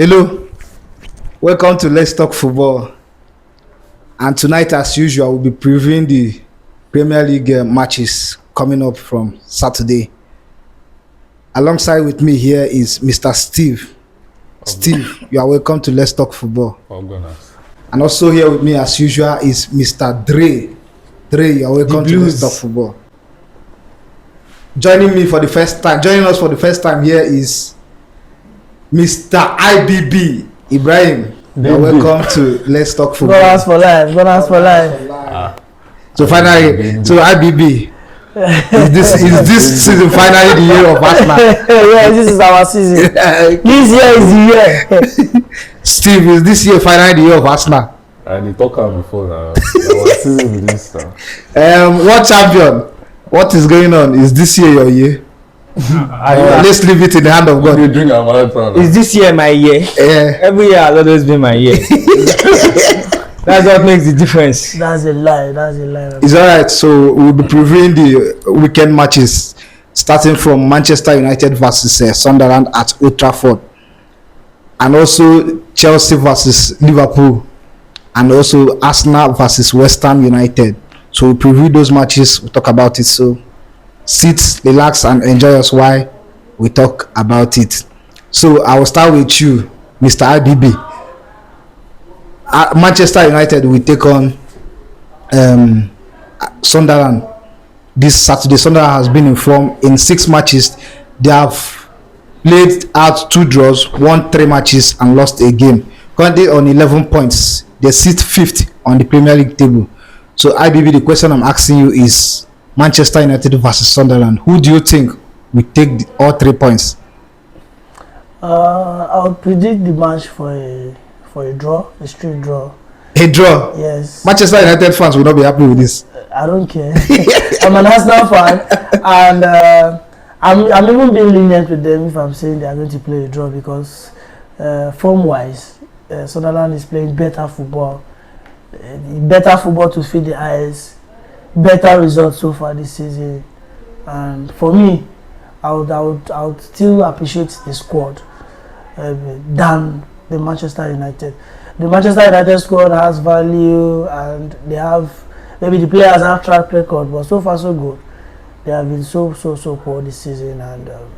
Hello, welcome to Let's Talk Football. And tonight, as usual, we'll be previewing the Premier League matches coming up from Saturday. Alongside with me here is Mr. Steve. Steve, you are welcome to Let's Talk Football. Oh, goodness. And also here with me, as usual, is Mr. Dre. Dre, you are welcome to Let's Talk Football. Joining us for the first time here is Mr. IBB Ibrahim. You are welcome to Let's Talk Football. Bonus for life. So finally, so IBB, is this season finally the year of Arsenal? Yeah, this is our season. This year is the year. Steve, is this year finally the year of Arsenal? I talked before now. Our season with this now. What champion? What is going on? Is this year your year? Let's leave it in the hand of God. You drink a marathon. Is this year my year? Every year has always been my year. That's what makes the difference. That's a lie. It's alright. So we'll be previewing the weekend matches starting from Manchester United versus Sunderland at Old Trafford, and also Chelsea versus Liverpool, and also Arsenal versus West Ham United. So we'll preview those matches. We'll talk about it. So sit, relax, and enjoy us while we talk about it. So I will start with you, Mr. IBB. Manchester United will take on Sunderland this Saturday. Sunderland has been in form in 6 matches. They have played out 2 draws, won 3 matches, and lost a game. Currently on 11 points, they sit 5th on the Premier League table. So IBB, the question I'm asking you is Manchester United versus Sunderland. Who do you think will take all 3 points? I would predict the match for a draw, a straight draw. A draw? Yes. Manchester United fans will not be happy with this. I don't care. I'm an Arsenal fan, and I'm even being lenient with them if I'm saying they are going to play a draw, because form-wise, Sunderland is playing better football to feed the eyes, better results so far this season. And for me, I would still appreciate the squad than the Manchester United. The Manchester United squad has value, and they have, maybe the players have track record, but so far so good. They have been so poor this season, and a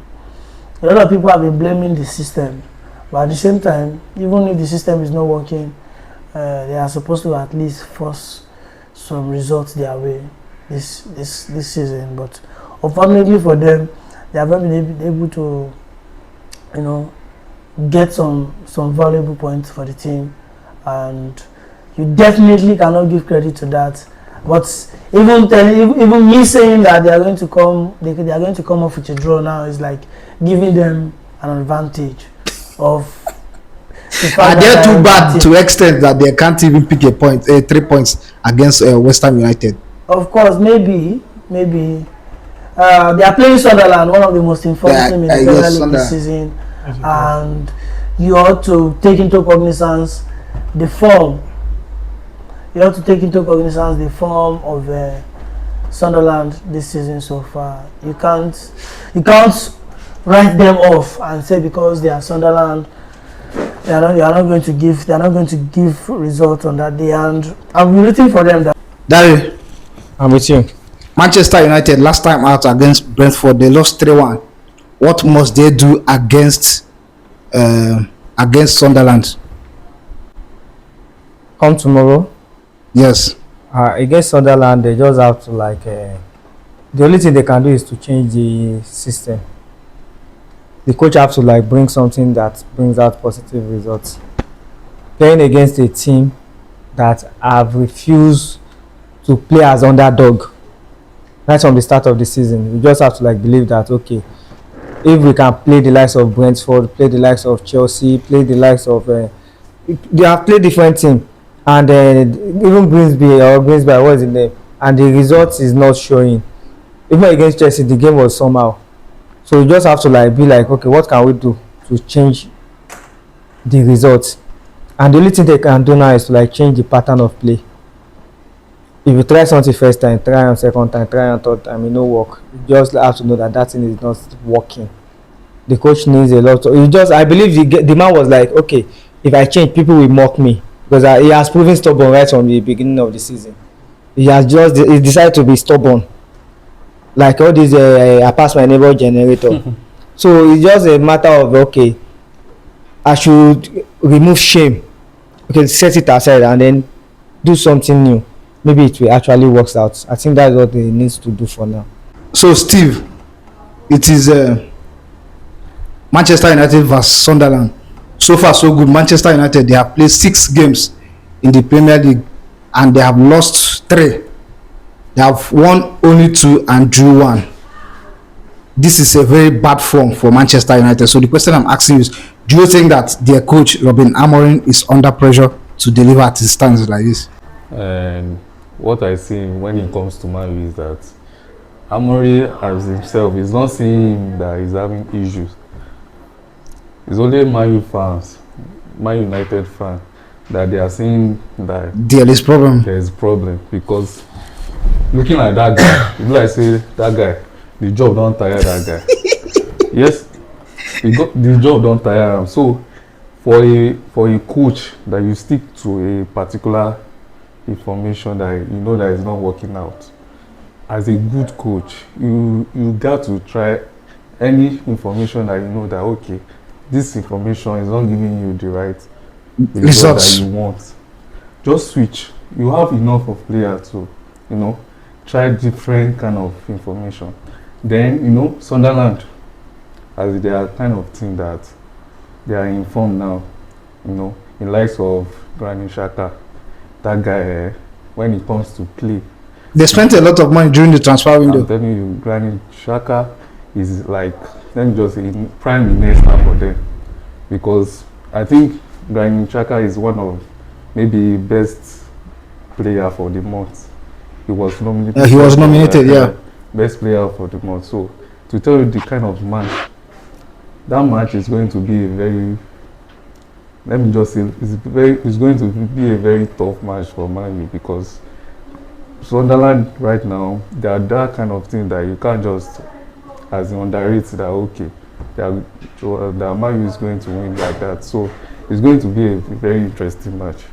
lot of people have been blaming the system. But at the same time, even if the system is not working, they are supposed to at least force some results their way this season. But unfortunately for them, they haven't been able to, get some valuable points for the team, and you definitely cannot give credit to that. But even me saying that they are going to come off with a draw now is like giving them an advantage of. Are they too bad to extent that they can't even pick 3 points against West Ham United? Of course, maybe. They are playing Sunderland, one of the most informed teams in the Premier League this season, and you ought to take into cognizance the form. You have to take into cognizance the form of Sunderland this season so far. You can't write them off and say because they are Sunderland, they are not going to give results on that day. And I'm rooting for them. Dari, I'm with you. Manchester United last time out against Brentford, they lost 3-1. What must they do against Sunderland? Come tomorrow. Yes. Against Sunderland, they just have to the only thing they can do is to change the system. The coach has to bring something that brings out positive results. Playing against a team that have refused to play as underdog right from the start of the season, we just have to believe that okay, if we can play the likes of Brentford, play the likes of Chelsea, play the likes of they have played different teams, and even Grimsby, what is the name, and the results is not showing. Even against Chelsea, the game was somehow. So you just have to be okay, what can we do to change the results? And the only thing they can do now is to change the pattern of play. If you try something first time, try on second time, try on third time, it no work. You just have to know that thing is not working. the coach needs a lot. He just, I believe the man was like, okay, if I change, people will mock me because he has proven stubborn right from the beginning of the season. He decided to be stubborn, like all these I pass my neighbor generator. So it's just a matter of, okay, I should remove shame, okay, set it aside and then do something new. Maybe it will actually works out. I think that's what he needs to do for now. So Steve, it is Manchester United versus Sunderland. So far so good. Manchester United, they have played 6 games in the Premier League and they have lost 3. They have won only 2 and drew 1. This is a very bad form for Manchester United. So the question I'm asking you is, do you think that their coach Robin Amorim is under pressure to deliver at his stands like this? And what I see when it comes to Man U is that Amorim as himself is not seeing that he's having issues. It's only Man U fans, Man United fans, that they are seeing that there is problem. There is problem because looking at that guy, it's like say that guy, the job don't tire that guy. Yes, the job don't tire him. So for a coach that you stick to a particular information that you know that is not working out, as a good coach, you got to try any information that you know that okay, this information is not giving you the right results that you want. Just switch. You have enough of players to, try different kind of information. Then, Sunderland, as they are kind of team that they are informed now, in likes of Granit Xhaka, that guy, when it comes to play. They spent a lot of money during the transfer window. I'm telling you, Granit Xhaka is like, let me just say, prime minister for them. Because I think Granit Xhaka is one of maybe best player for the month. He was nominated. He was nominated, yeah. Best player for the month. So to tell you the kind of match, that match is going to be a very, let me just say, it's going to be a very tough match for Man U because Sunderland right now, they are that kind of thing that you can't just as underrate that okay, that Man U is going to win like that. So it's going to be a very interesting match.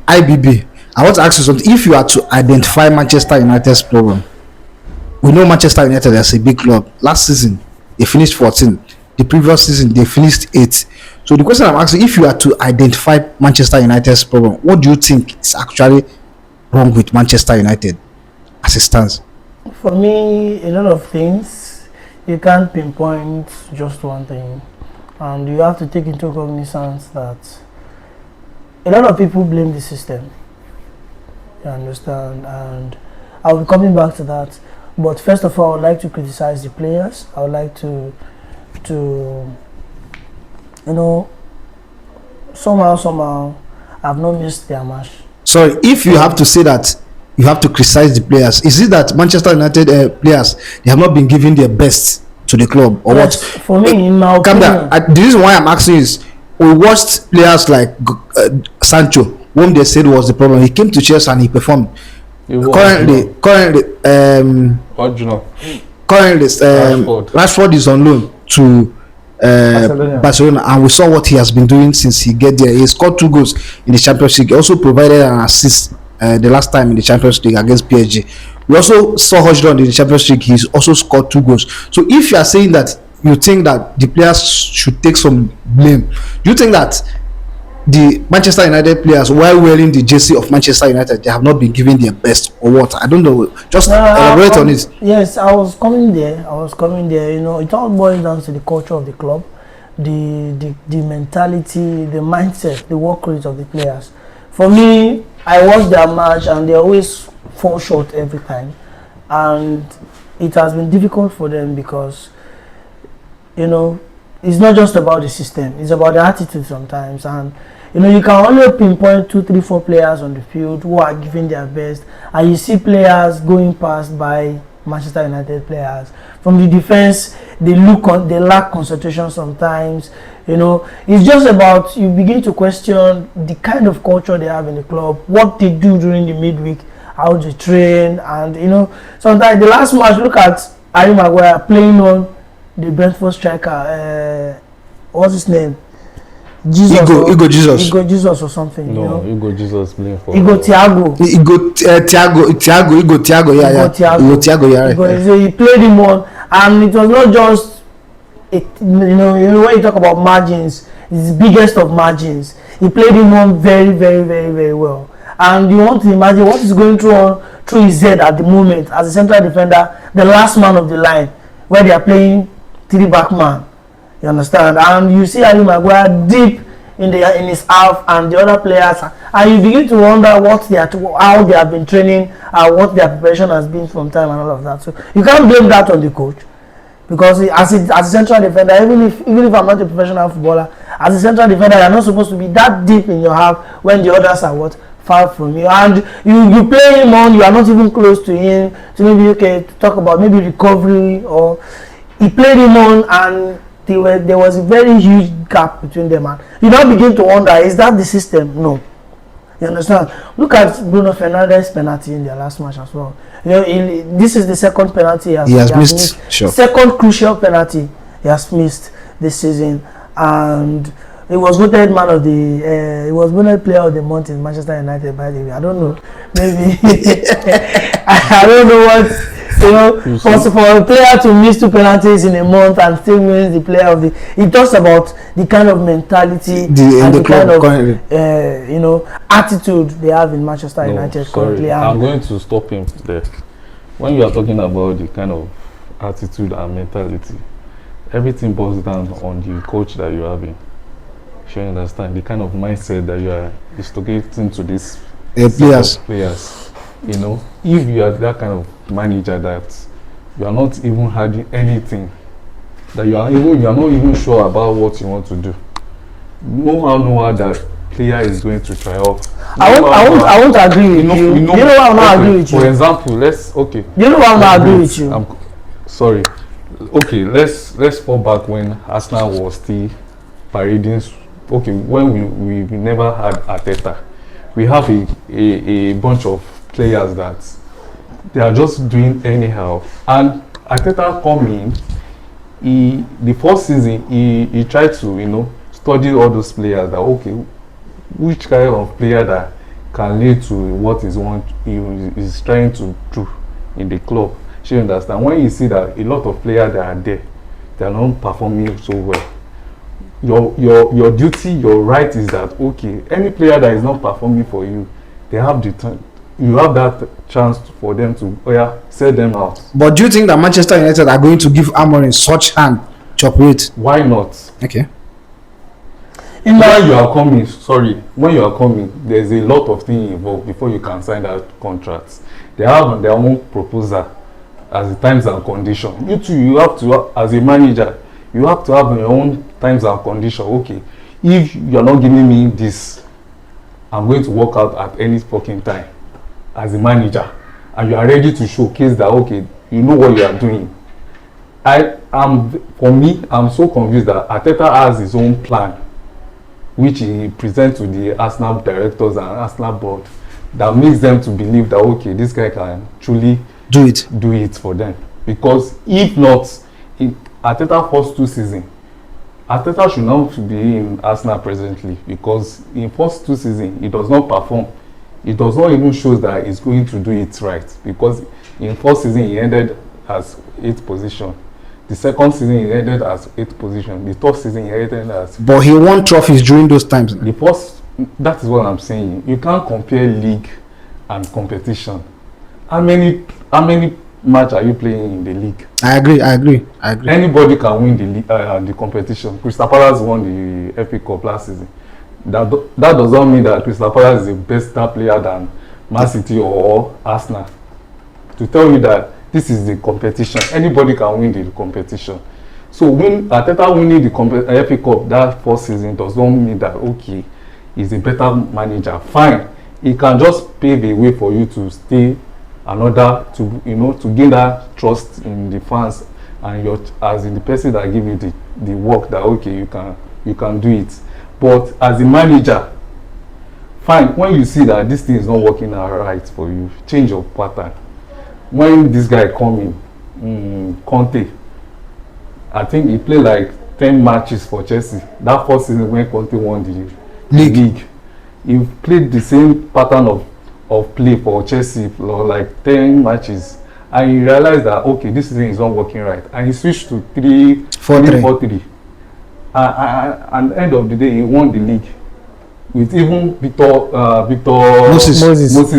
IBB, I want to ask you something. If you are to identify Manchester United's problem, we know Manchester United as a big club. Last season, they finished 14. The previous season, they finished 8. So the question I'm asking, if you are to identify Manchester United's problem, what do you think is actually wrong with Manchester United as it stands? For me, a lot of things. You can't pinpoint just one thing. And you have to take into cognizance that a lot of people blame the system. You understand? And I'll be coming back to that. But first of all, I would like to criticize the players. I would like to somehow I've not missed their match. Sorry, if you have to say that you have to criticize the players, is it that Manchester United players, they have not been giving their best to the club or yes, what? For me, in my opinion, the reason why I'm asking is we watched players like Sancho, whom they said was the problem. He came to Chelsea and he performed. Currently, Rashford is on loan to Barcelona, and we saw what he has been doing since he get there. He scored 2 goals in the Champions League. He also provided an assist the last time in the Champions League against PSG. We also saw Hojlund in the Champions League. He's also scored 2 goals. So if you are saying that you think that the players should take some blame, do you think that the Manchester United players, while wearing the jersey of Manchester United, they have not been giving their best or what? I don't know. Just elaborate on it. Yes, I was coming there. It all boils down to the culture of the club, the mentality, the mindset, the work rate of the players. For me, I watch their match and they always fall short every time, and it has been difficult for them because it's not just about the system, it's about the attitude sometimes. And you can only pinpoint 2, 3, 4 players on the field who are giving their best, and you see players going past by Manchester United players. From the defense, they lack concentration sometimes. It's just about, you begin to question the kind of culture they have in the club, what they do during the midweek, how they train, and sometimes the last match, look at Harry Maguire playing on the Brentford striker. What's his name? Jesus. Igo Jesus. Igo Jesus or something. No, you know? Igo Jesus playing for. Igo Thiago. Igo Thiago, yeah. Igo Thiago, yeah. So he played him on, and it was not just, you know when you talk about margins, it's the biggest of margins. He played him on very, very, very, very well. And you want to imagine what is going through his head at the moment as a central defender, the last man of the line, where they are playing 3-back man. You understand? And you see Harry Maguire deep in his half, and the other players, and you begin to wonder how they have been training and what their preparation has been from time and all of that. So you can't blame that on the coach, because as a central defender, even if I'm not a professional footballer, as a central defender, you're not supposed to be that deep in your half when the others are far from you, and you play him on, you are not even close to him to maybe to talk about maybe recovery, or he played him on, and there was a very huge gap between them, and you now begin to wonder, is that the system? No. You understand? Look at Bruno Fernandes' penalty in their last match as well. You know, this is the second penalty he has missed. Sure. Second crucial penalty he has missed this season, and he was voted he was voted player of the month in Manchester United, by the way. I don't know, maybe I don't know what. For a player to miss 2 penalties in a month and still wins the player of the, it talks about the kind of mentality and the kind of attitude they have in Manchester United currently. I'm going to stop him there. When you are talking about the kind of attitude and mentality, everything boils down on the coach that you are having. You understand the kind of mindset that you are instigating to these players. You know, if you are that kind of manager that you are not even having anything, that you are not even sure about what you want to do, no how that player is going to try off. I won't agree with you. You know why I'm not agree with you? For example, You know why I'm not agree with you? Sorry. Okay, let's fall back when Arsenal was still parading. Okay, when we never had Arteta, we have a bunch of players that they are just doing anyhow, and Arteta come in, the first season he tried to study all those players, that okay, which kind of player that can lead to what he is trying to do in the club. You understand? When you see that a lot of players that are there, they are not performing so well, your duty, your right is that okay, any player that is not performing for you, they have the time. You have that chance for them to sell them out. But do you think that Manchester United are going to give Amorim such hand to operate? Why not? Okay. When you are coming, there's a lot of things involved before you can sign that contract. They have their own proposal as the terms and conditions. You too, you have to, as a manager, you have to have your own terms and conditions. Okay, if you are not giving me this, I'm going to walk out at any fucking time. As a manager, and you are ready to showcase that okay, you know what you are doing. I'm so convinced that Arteta has his own plan, which he presents to the Arsenal directors and Arsenal board, that makes them to believe that okay, this guy can truly do it for them. Because if not, in Arteta first 2 seasons, Arteta should not be in Arsenal presently, because in first 2 seasons he does not perform. It does not even show that he's going to do it right, because in first season he ended as 8th position. The second season he ended as 8th position. The third season he ended as. But he won trophies during those times. That is what I'm saying. You can't compare league and competition. How many matches are you playing in the league? I agree. Anybody can win the league, the competition. Crystal Palace won the FA Cup last season. That does not mean that Crystal Palace is a better player than Man City or Arsenal. To tell you that this is the competition, anybody can win the competition. So when Arteta winning the FA Cup that first season does not mean that okay, he's a better manager. Fine, he can just pave a way for you to stay to gain that trust in the fans and as in the person that give you the work that okay, you can do it. But as a manager, fine, when you see that this thing is not working out right for you, change your pattern. When this guy come in, Conte. I think he played like 10 matches for Chelsea. That first season when Conte won the league. He played the same pattern of play for Chelsea for like 10 matches. And he realized that, okay, this thing is not working right. And he switched to 3-4-3. And at the end of the day, he won the league. With even Victor Moses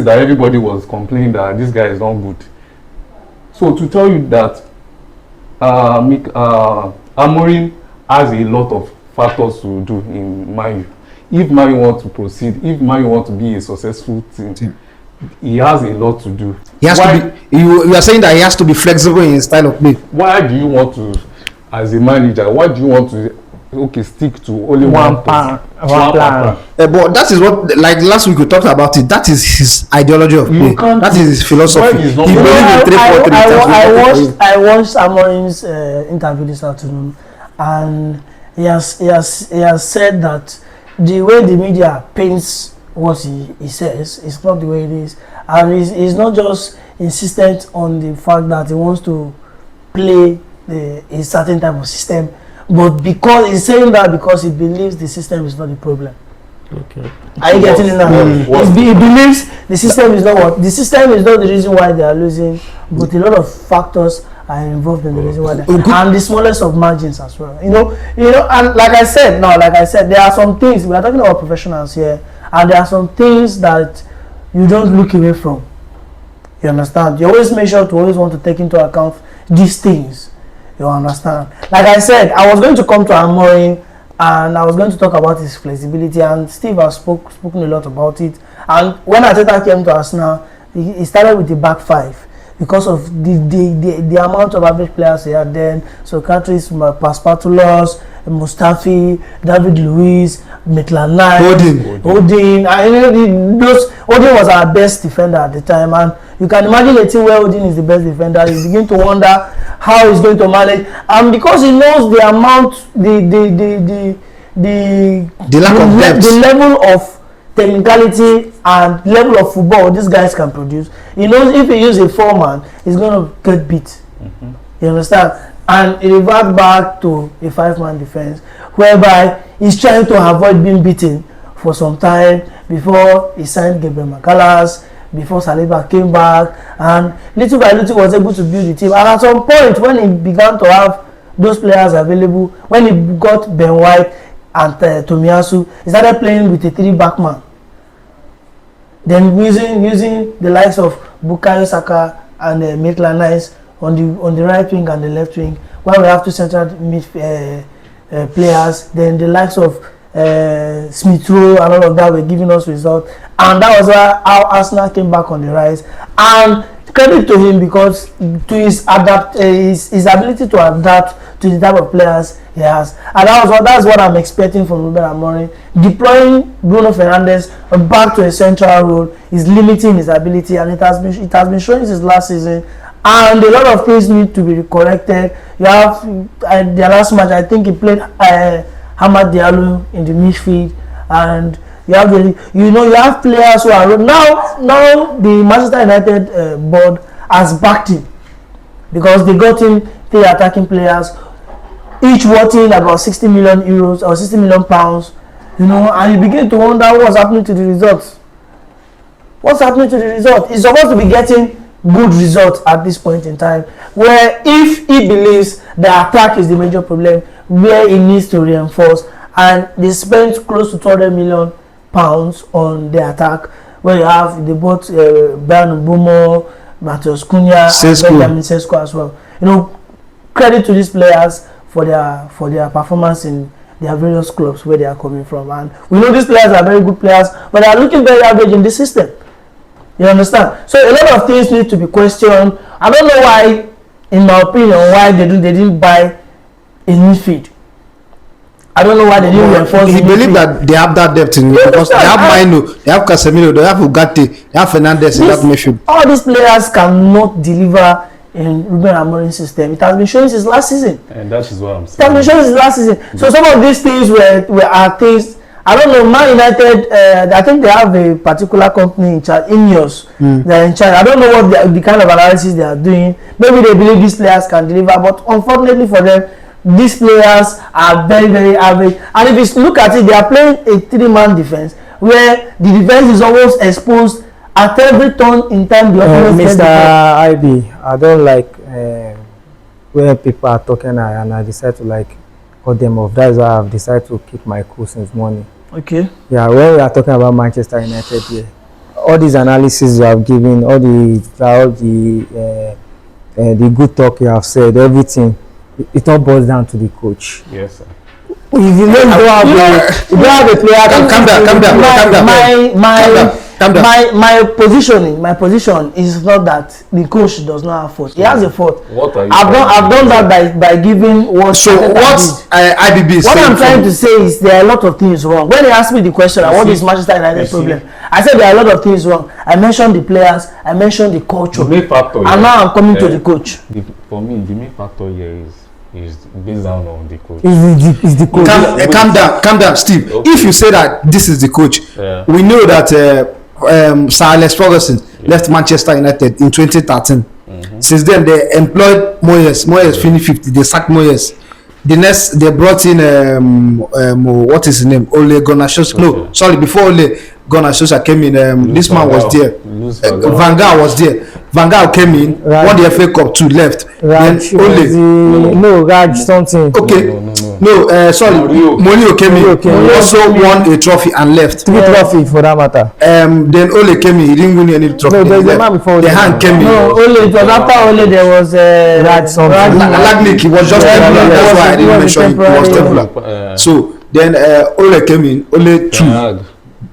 that everybody was complaining that this guy is not good. So to tell you that Amorim has a lot of factors to do in Man U. If Man U want to proceed, if Man U want to be a successful team, he has a lot to do. He has to be. You are saying that he has to be flexible in his style of play. Why do you want to, as a manager, why do you want to stick to only one plan? But that is what, like last week we talked about it. That is his ideology of play. That is his philosophy. He believes in 3-4-3. I watched Amorim's interview this afternoon, and he has said that the way the media paints what he says is not the way it is, and he's not just insistent on the fact that he wants to play a certain type of system, but because he's saying that because he believes the system is not the problem. Okay. Are you getting it now? He believes the system is not what the system is not the reason why they are losing, but a lot of factors are involved in the reason why and the smallest of margins as well. You know, and like I said, there are some things, we are talking about professionals here, and there are some things that you don't look away from. You understand? You always make sure to always want to take into account these things. You understand? Like I said, I was going to come to Amorim and I was going to talk about his flexibility, and Steve has spoken a lot about it. And when Arteta came to Arsenal, he started with the back five because of the amount of average players he had then. So Socrates, Paspatulos, Mustafi, David Luiz, Maitland-Niles, Odin. Odin was our best defender at the time, and you can imagine a team where Odin is the best defender. You begin to wonder how he's going to manage, and because he knows the amount, the lack of depth, the level of technicality and level of football these guys can produce. He knows if he uses a 4-man, he's going to get beat. You understand? And he reverts back to a 5-man defense, whereby he's trying to avoid being beaten for some time before he signed Gabriel McAllister, before Saliba came back, and little by little was able to build the team. And at some point, when he began to have those players available, when he got Ben White and Tomiyasu, he started playing with a 3-back man. Then using the likes of Bukayo Saka and Maitland-Niles on the right wing and the left wing, while we have two central players. Then the likes of Smith Rowe and all of that were giving us results, and that was how Arsenal came back on the rise. And credit to him, because to his ability to adapt to the type of players he has, and that's what I'm expecting from Ruben Amorim. Deploying Bruno Fernandes back to a central role is limiting his ability, and it has been showing since last season. And a lot of things need to be corrected. You have the last match, I think he played Hamad Diallo in the midfield, and you have players who are now the Manchester United board has backed him, because they got him 3 attacking players, each worth about 60 million euros or 60 million pounds. And you begin to wonder what's happening to the results. What's happening to the result? He's supposed to be getting good results at this point in time, where if he believes the attack is the major problem, where he needs to reinforce, and they spent close to 200 million pounds on the attack, where they bought Brian Mbumo, Matheus Cunha, Benjamin Sesko as well. Credit to these players for their performance in their various clubs where they are coming from, and we know these players are very good players, but they are looking very average in this system. You understand? So a lot of things need to be questioned. I don't know why, in my opinion, why they didn't buy a midfield. I don't know why they didn't reinforce. He believe that they have that depth in it, because they have Maino, they have Casemiro, they have Ugarte, they have Fernandes in that midfield. All these players cannot deliver in Ruben Amorim's system. It has been showing since last season. And that is what I'm saying. It has been showing since last season. So some of these things are things I don't know, Man United, I think they have a particular company in charge, Ineos, they're in charge. I don't know what the kind of analysis they are doing. Maybe they believe these players can deliver, but unfortunately for them, these players are very, very average. And if you look at it, they are playing a 3-man defense, where the defense is almost exposed at every turn in time the opponent gets the ball. Mr. IB, I don't like when people are talking and I decide to like cut them off. That's why I've decided to keep my cool since morning. Okay. Yeah, when we are talking about Manchester United here, all these analysis you have given, all the good talk you have said, everything, it all boils down to the coach. Yes, sir. If you don't have a player, calm down. My position is not that the coach does not have fault. He has a fault. What are you I've done that by giving what. So what IBB is what saying I'm trying to say is there are a lot of things wrong. When they asked me the question, what is Manchester United problem? I said there are a lot of things wrong. I mentioned the players, I mentioned the culture, The main factor and now I'm coming to the coach. For me, the main factor here is based down on the coach. is the coach. Calm down, Steve. Okay. If you say that this is the coach, we know that Sir Alex Ferguson left Manchester United in 2013. Since then, they employed Moyes. Moyes finished 50. They sacked Moyes. The next, they brought in what is his name? Ole Gunnar Solskjaer. No, sorry, before Ole Gunnar Solskjaer came in, this man was there. Van Gaal was there. Van Gaal came in, won the FA Cup 2, left. Raj, Then Ole. Raj something. Okay. Sorry. Mourinho came in. Also won a trophy and left. 3 trophy for that matter. Then Ole came in. He didn't win any trophy. No, there's a man before. The hand came in. No, Ole. It was after Ole. There was Raj something. Lagnik, he was just temporary. That's why I didn't mention it. He was temporary. So then Ole came in. Ole too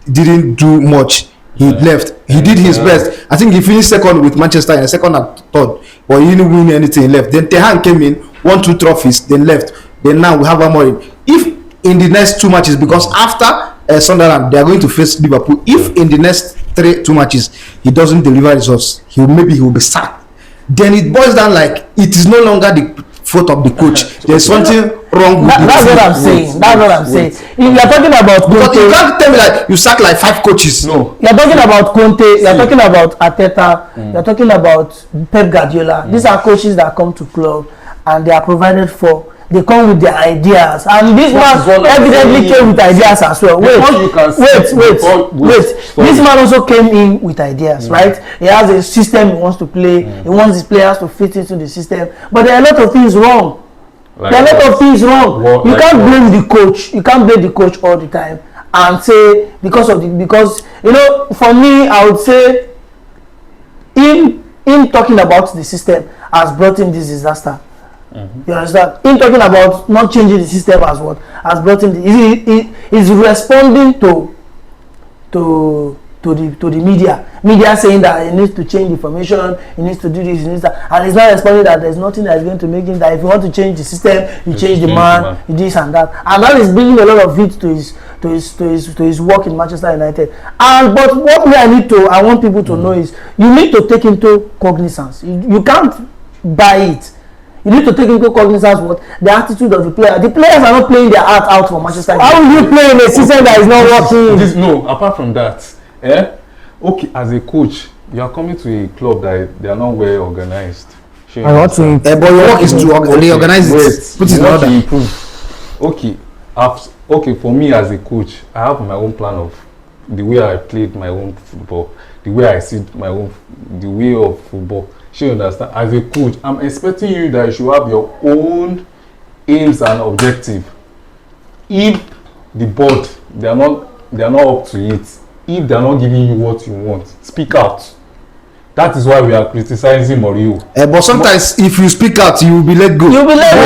didn't do much. He left. He did his best. I think he finished second with Manchester and second and third, but he didn't win anything. He left. Then Tehan came in, won 2 trophies, then left. Then now we have Amorim. If in the next 2 matches, because after Sunderland they are going to face Liverpool, if in the next 2 matches he doesn't deliver results, he will be sacked. Then it boils down like it is no longer the fault of the coach. There's something wrong with that's what I'm saying. That's what I'm saying. If you're talking about Conte, you can't tell me like you sack like 5 coaches. No. You're talking about Conte, you're talking about Arteta, you're talking about Pep Guardiola. These are coaches that come to club and they are provided for. They come with their ideas, and this man evidently came with ideas as well. Wait. This man also came in with ideas, right? He has a system he wants to play. He wants his players to fit into the system. But there are a lot of things wrong. You can't blame the coach. You can't blame the coach all the time and say because for me, I would say him talking about the system has brought in this disaster. You understand? In talking about not changing the system as what has brought in is responding to the media saying that he needs to change the formation, he needs to do this, he needs that, and he's not responding that there's nothing that's going to make him that if you want to change the system, you change the man, you this and that, and that is bringing a lot of heat to his work in Manchester United. But what I want people to know is you need to take into cognizance. You can't buy it. You need to take into cognizance what the attitude of the player. The players are not playing their heart out for Manchester United. How will you play in a system that is not working? No, apart from that, okay, as a coach, you are coming to a club that they are not well organized. I want to but your work is to organize it, put it in order. Improve. Okay, for me as a coach, I have my own plan of the way I played my own football, the way I see the way of football. You understand? As a coach, I'm expecting you that you should have your own aims and objective. If the board they are not up to it, if they are not giving you what you want, speak out. That is why we are criticizing Mourinho. But sometimes if you speak out, you will be let go. You'll be let go.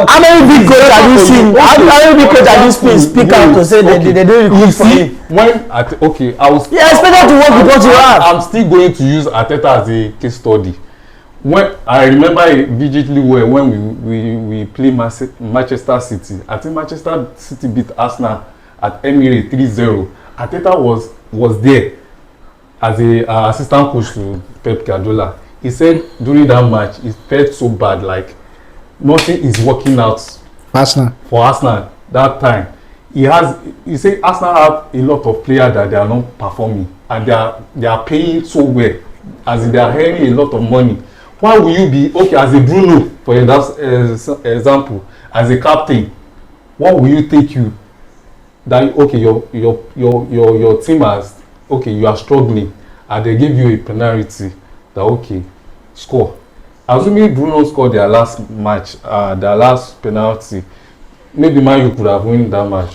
How many big coaches have you seen? How many big coaches have you seen speak out to say they don't recruit for me? I was. Yeah, expected to work with what you have. I'm still going to use Arteta as a case study. When I remember vividly well when we play Manchester City. I think Manchester City beat Arsenal at Emirates 3-0. Arteta was there as a assistant coach to Pep Guardiola. He said during that match it felt so bad, like nothing is working out for Arsenal. that time, you say Arsenal have a lot of players that they are not performing, and they are paying so well, as in they are earning a lot of money. Why will you be okay as a Bruno, for example, as a captain? What will you take you that okay your team has okay you are struggling and they give you a penalty that okay score? Assuming Bruno scored their last match, their last penalty, maybe Man U could have won that match.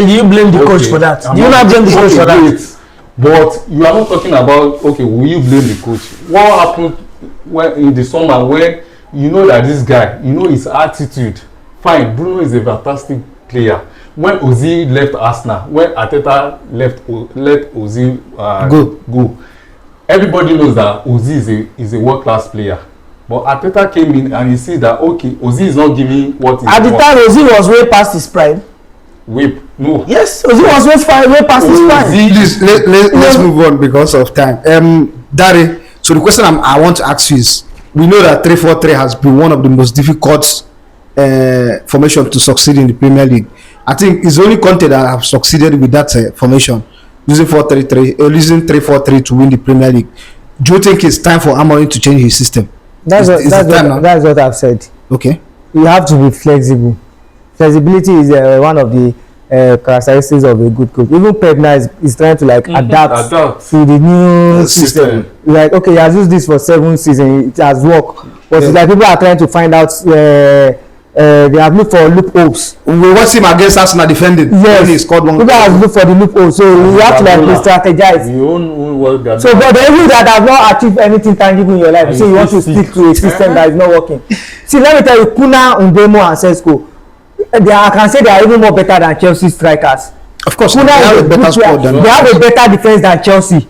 You blame the coach for that. Do you not blame the coach for that? Great. But you are not talking about okay, will you blame the coach? What happened when in the summer when you know that this guy, you know his attitude? Fine, Bruno is a fantastic player. When Ozil left Arsenal, when Arteta let Ozil go, everybody knows that Ozil is a world-class player. But Arteta came in and he sees that okay, Ozil is not giving what he at the time Ozil was way past his prime. No. Yes, Ozil was way past his prime. Please let's move on because of time. Dari, so the question I want to ask you is, we know that 3-4-3 has been one of the most difficult formation to succeed in the Premier League. I think it's only Conte that have succeeded with that formation, using 4-3-3, using 3-4-3 to win the Premier League. Do you think it's time for Amorim to change his system? That's what I've said. Okay. You have to be flexible. Flexibility is one of the characteristics of a good coach. Even Pep now is trying to like adapt to the new system. Like okay, he has used this for 7 seasons, it has worked, but it's like people are trying to find out. They have looked for loopholes. We watched him against Arsenal defending. Yes, he scored one. People have looked for the loopholes, so you have to like re-strategize. So, but the people that have not achieved anything tangible in your life, so you want to stick to a system that is not working. See, let me tell you, Kuna, Mbemo, and Sesko, I can say they are even more better than Chelsea strikers. Of course, Kuna they have a better squad than they have a better defense than Chelsea.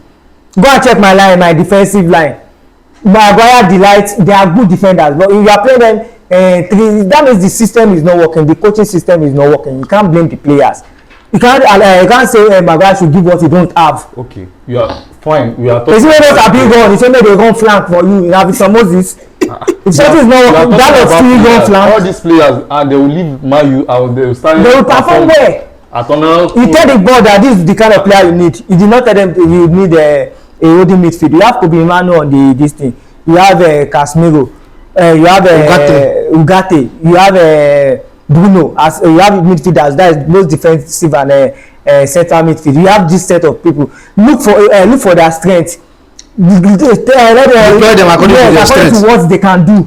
Go and check my defensive line. Maguire, Delight, they are good defenders, but if you are playing them. That means the system is not working. The coaching system is not working. You can't blame the players. You can't say Maguire should give what he don't have. Okay, you are fine. We are talking. It's not a big run. It's only they run flank for you. You have some Moses. If something is not working, that will still run flank. All these players and they will leave Man U out. They will start. They will perform well. You tell the board that this is the kind of player you need. You did not tell them you need a holding midfield. You have to be Emmanuel on this thing. You have Casemiro. You have Ugarte, you have Bruno, as you have midfielders that is most defensive and central midfield. You have this set of people. Look for their strength. Deploy them according to what they can do.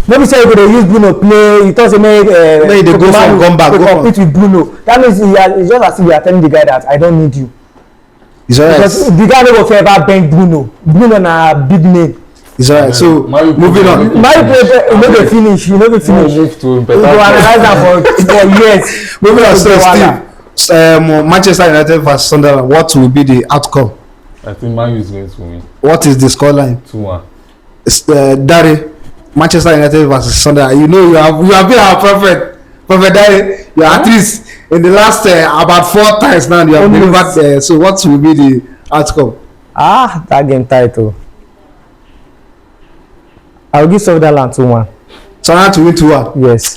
Maybe say if they use Bruno play, you thought they go from Gomba, go compete with Bruno. That means it's just as if you are telling the guy that I don't need you. Because the guy never ever bend Bruno. Bruno na big name. It's alright. So moving on. Never finish. You never finish. Move to better. You analyze that for years. Moving on. So Steve, Manchester United vs Sunderland. What will be the outcome? I think Man U is going to win. What is the scoreline? 2-1. Dari, Manchester United vs Sunderland. You know you have been our prophet. Prophet Dari. You are at least in the last about 4 times now. You have delivered. So what will be the outcome? That game title. I will give Sunderland 2-1. Sunderland to win 2-1. Yes.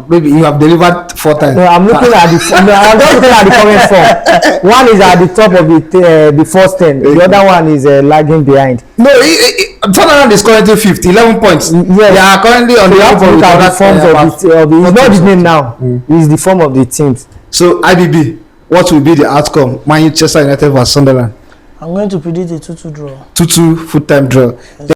Maybe you have delivered 4 times. No, I'm looking at I'm just looking at the current form. One is at the top of the first 10. The other one is lagging behind. No, Sunderland is currently 5th, 11 points. Yes. They are currently on the forms of the it's not the name now. It's the form of the teams. So IBB, what will be the outcome? Manchester United vs Sunderland. I'm going to predict a 2-2 draw. 2-2 full-time draw.